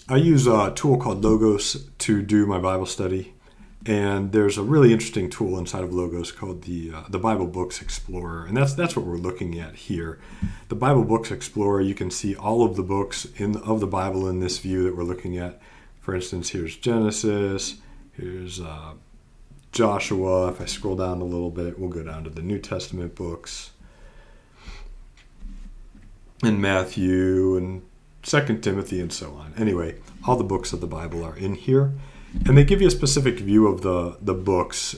I use a tool called Logos to do my Bible study, and there's a really interesting tool inside of Logos called the Bible Books Explorer, and that's what we're looking at here. The Bible Books Explorer, you can see all of the books of the Bible in this view that we're looking at. For instance, here's Genesis, here's Joshua. If I scroll down a little bit, we'll go down to the New Testament books, and Matthew, and 2 Timothy, and so on. Anyway, all the books of the Bible are in here, and they give you a specific view of the books,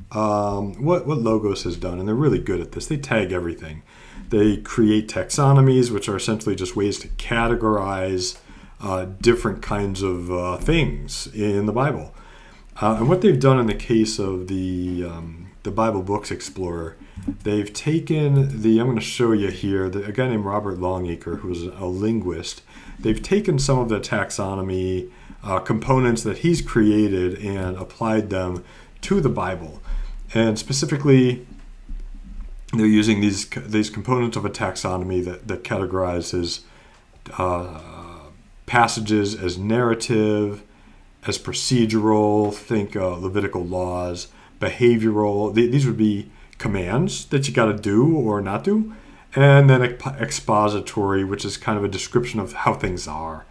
what Logos has done, and they're really good at this. They tag everything. They create taxonomies, which are essentially just ways to categorize different kinds of things in the Bible. And what they've done in the case of the Bible Books Explorer, they've taken I'm going to show you here, a guy named Robert Longacre, who's a linguist. They've taken some of the taxonomy components that he's created and applied them to the Bible. And specifically, they're using these components of a taxonomy that categorizes passages as narrative, as procedural, think Levitical laws, behavioral. These would be commands that you got to do or not do, and then expository, which is kind of a description of how things are.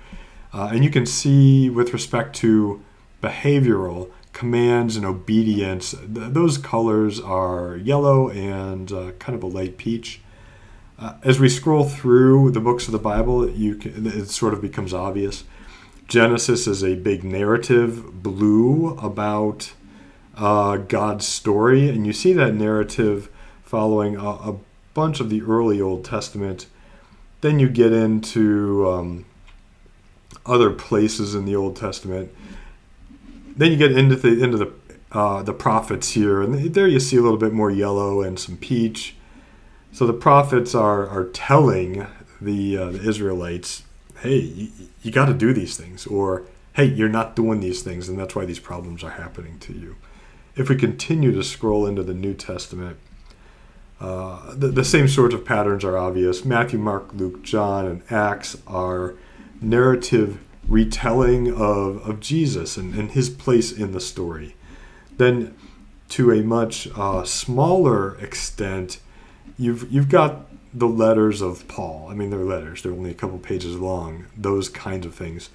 And you can see with respect to behavioral, commands and obedience, those colors are yellow and kind of a light peach. As we scroll through the books of the Bible, it sort of becomes obvious. Genesis is a big narrative blue about God's story, and you see that narrative following a bunch of the early Old Testament. Then you get into other places in the Old Testament. Then you get into the prophets here, and there you see a little bit more yellow and some peach. So the prophets are telling the Israelites, hey, you got to do these things, or hey, you're not doing these things, and that's why these problems are happening to you. If we continue to scroll into the New Testament, the same sorts of patterns are obvious. Matthew, Mark, Luke, John, and Acts are narrative retelling of Jesus and his place in the story. Then, to a much smaller extent, you've got the letters of Paul. I mean, they're letters. They're only a couple pages long. Those kinds of things.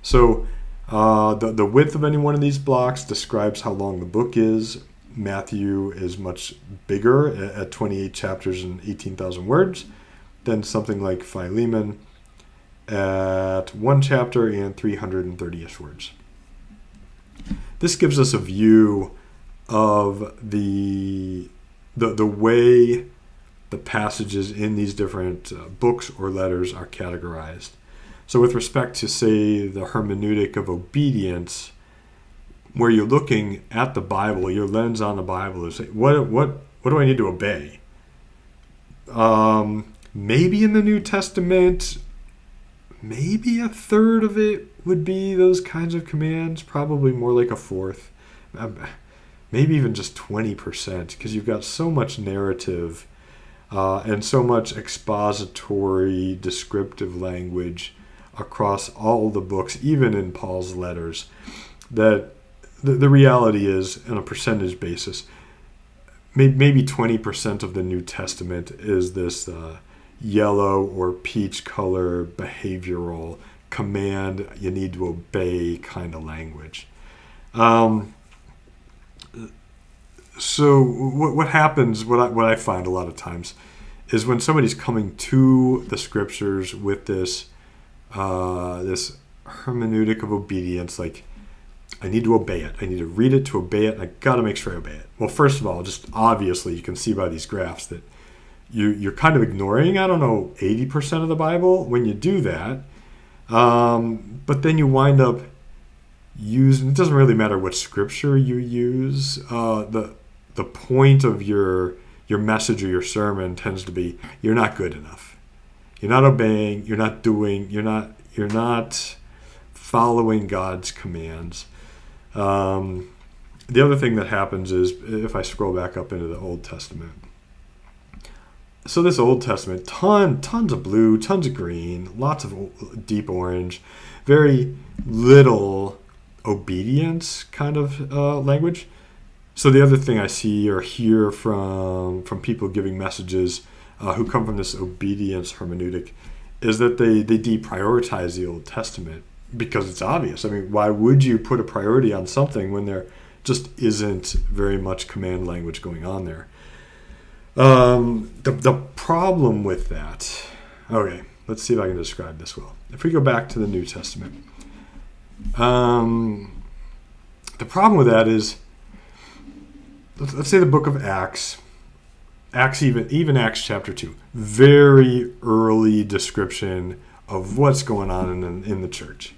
So the width of any one of these blocks describes how long the book is. Matthew is much bigger at 28 chapters and 18,000 words than something like Philemon at 1 chapter and 330-ish words. This gives us a view of the way the passages in these different books or letters are categorized. So with respect to, say, the hermeneutic of obedience, where you're looking at the Bible, your lens on the Bible is, what do I need to obey? Maybe in the New Testament, maybe a third of it would be those kinds of commands, probably more like a fourth, maybe even just 20%, because you've got so much narrative and so much expository, descriptive language across all the books, even in Paul's letters, that the reality is, on a percentage basis, maybe 20% of the New Testament is this yellow or peach color behavioral command you need to obey kind of language. So what happens, what I find a lot of times, is when somebody's coming to the scriptures with this hermeneutic of obedience, like, I need to obey it. I need to read it to obey it. And I got to make sure I obey it. Well, first of all, just obviously you can see by these graphs that you're kind of ignoring, 80% of the Bible when you do that. But then you wind up using, it doesn't really matter what scripture you use. The point of your message or your sermon tends to be, you're not good enough. You're not obeying. You're not doing. You're not following God's commands. The other thing that happens is, if I scroll back up into the Old Testament, So this Old Testament, tons of blue, tons of green, lots of deep orange, very little obedience kind of language. So the other thing I see or hear from people giving messages who come from this obedience hermeneutic is that they deprioritize the Old Testament because it's obvious. I mean, why would you put a priority on something when there just isn't very much command language going on there? The problem with that, okay, let's see if I can describe this well. If we go back to the New Testament, the problem with that is, let's say the book of Acts, even Acts chapter 2, very early description of what's going on in the church.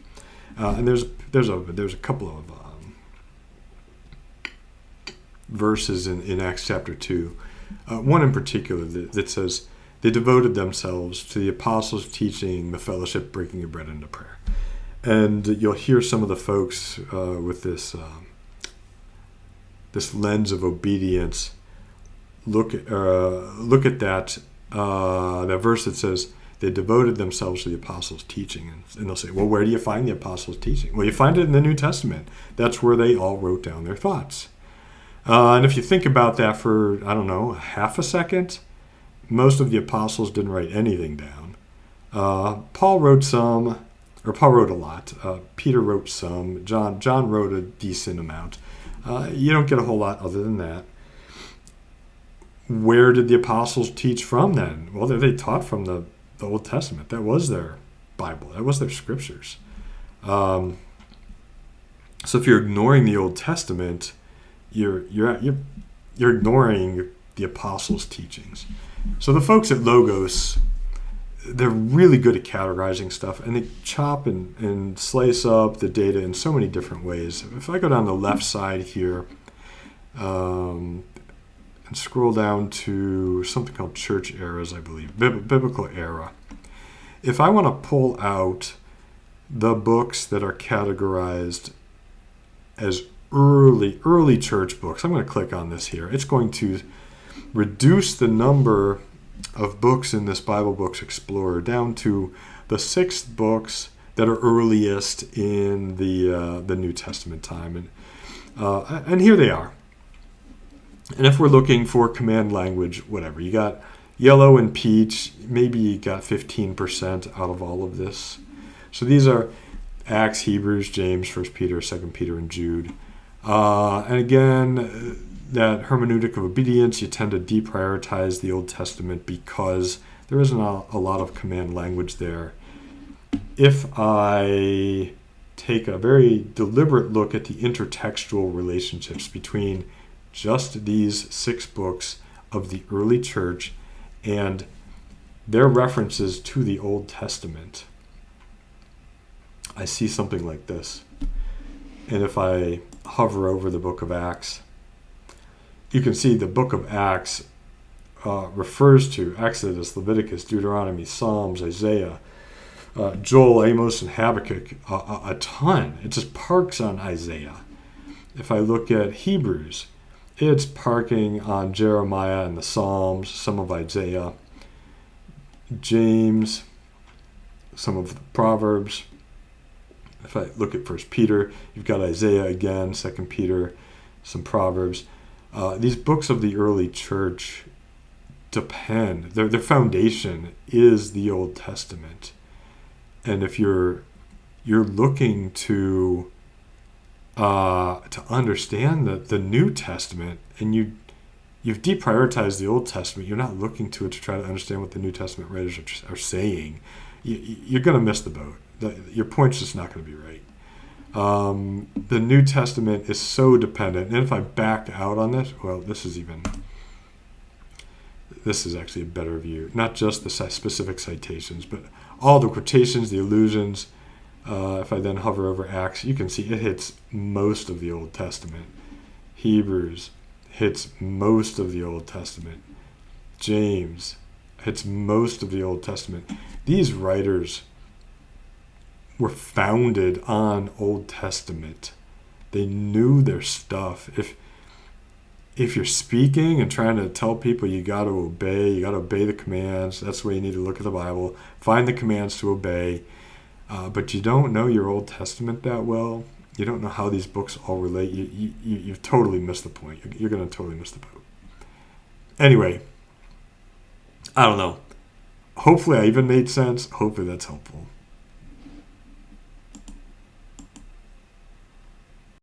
And there's a couple of verses in Acts chapter 2. One in particular that says, they devoted themselves to the apostles' teaching, the fellowship, breaking of bread, and to prayer. And you'll hear some of the folks with this lens of obedience look at that verse that says they devoted themselves to the apostles' teaching, and they'll say, well, where do you find the apostles' teaching? Well, you find it in the New Testament. That's where they all wrote down their thoughts. And if you think about that for, I don't know, half a second, most of the apostles didn't write anything down. Paul wrote a lot. Peter wrote some. John wrote a decent amount. You don't get a whole lot other than that. Where did the apostles teach from then? Well, they taught from the Old Testament. That was their Bible. That was their scriptures. So if you're ignoring the Old Testament, you're ignoring the apostles' teachings. So the folks at Logos, they're really good at categorizing stuff, and they chop and slice up the data in so many different ways. If I go down the left side here and scroll down to something called church eras, I believe, biblical era. If I want to pull out the books that are categorized as early church books, I'm going to click on this here. It's going to reduce the number of books in this Bible Books Explorer down to the 6 books that are earliest in the New Testament time, and here they are. And if we're looking for command language, whatever, you got yellow and peach, maybe you got 15% out of all of this. So these are Acts, Hebrews, James, 1 Peter, 2 Peter, and Jude. And again, that hermeneutic of obedience, you tend to deprioritize the Old Testament because there isn't a lot of command language there. If I take a very deliberate look at the intertextual relationships between just these 6 books of the early church and their references to the Old Testament, I see something like this. And if I hover over the book of Acts, you can see the book of Acts refers to Exodus, Leviticus, Deuteronomy, Psalms, Isaiah, Joel, Amos, and Habakkuk a ton. It just parks on Isaiah. If I look at Hebrews, it's parking on Jeremiah and the Psalms, some of Isaiah, James, some of the Proverbs. If I look at 1 Peter, you've got Isaiah again, 2 Peter, some Proverbs. These books of the early church depend, their foundation is the Old Testament. And if you're looking to understand the New Testament, and you've deprioritized the Old Testament, you're not looking to it to try to understand what the New Testament writers are saying, you're going to miss the boat. Your point's just not going to be right. The New Testament is so dependent, and if I backed out on this, well, this is actually a better view. Not just the specific citations, but all the quotations, the allusions. If I then hover over Acts, you can see it hits most of the Old Testament. Hebrews hits most of the Old Testament. James hits most of the Old Testament. These writers were founded on Old Testament. They knew their stuff. if you're speaking and trying to tell people you got to obey the commands, that's the way you need to look at the Bible. Find the commands to obey. But you don't know your Old Testament that well. You don't know how these books all relate. You've totally missed the point. You're going to totally miss the boat. Anyway, I don't know. Hopefully I even made sense. Hopefully that's helpful.